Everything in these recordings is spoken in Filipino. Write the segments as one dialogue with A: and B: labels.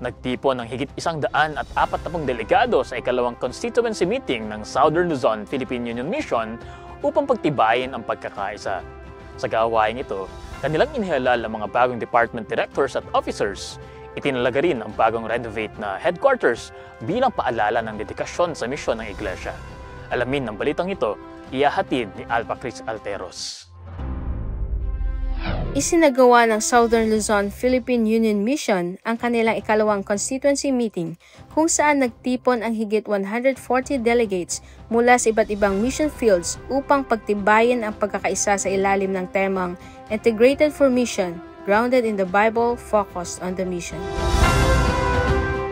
A: Nagtipon ng higit 140 delegado sa ikalawang constituency meeting ng Southern Luzon Philippine Union Mission upang pagtibayin ang pagkakaisa. Sa gawaing ito, kanilang inihalal ang mga bagong department directors at officers. Itinalaga rin ang bagong renovate na headquarters bilang paalala ng dedikasyon sa misyon ng Iglesia. Alamin ng balitang ito, ihahatid ni Alpha Chris Alteros.
B: Isinagawa ng Southern Luzon Philippine Union Mission ang kanilang ikalawang constituency meeting kung saan nagtipon ang higit 140 delegates mula sa iba't ibang mission fields upang pagtibayin ang pagkakaisa sa ilalim ng temang Integrated for Mission, Grounded in the Bible, Focused on the Mission.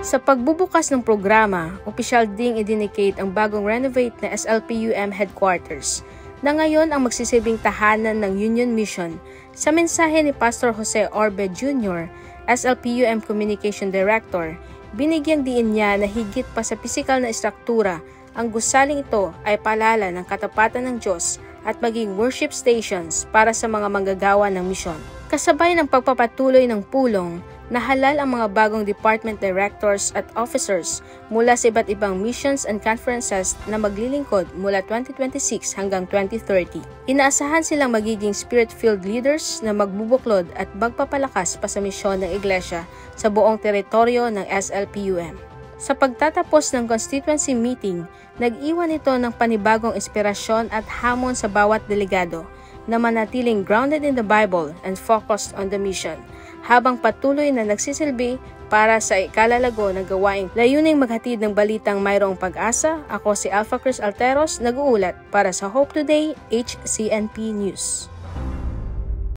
B: Sa pagbubukas ng programa, opisyal ding i-dedicate ang bagong renovate na SLPUM headquarters na ngayon ang magsisilbing tahanan ng Union Mission. Sa mensahe ni Pastor Jose Orbe Jr., SLPUM Communication Director, binigyang diin niya na higit pa sa pisikal na istruktura, ang gusaling ito ay paalala ng katapatan ng Diyos at maging worship stations para sa mga manggagawa ng misyon. Kasabay ng pagpapatuloy ng pulong, nahalal ang mga bagong department directors at officers mula sa iba't ibang missions and conferences na maglilingkod mula 2026 hanggang 2030. Inaasahan silang magiging spirit-filled leaders na magbubuklod at magpapalakas pa sa misyon ng Iglesia sa buong teritoryo ng SLPUM. Sa pagtatapos ng constituency meeting, nag-iwan ito ng panibagong inspirasyon at hamon sa bawat delegado na manatiling grounded in the Bible and focused on the mission, habang patuloy na nagsisilbi para sa ikalalago ng gawaing layuning maghatid ng balitang mayroong pag-asa. Ako si Alpha Chris Alteros, nag-uulat para sa Hope Today HCNP News.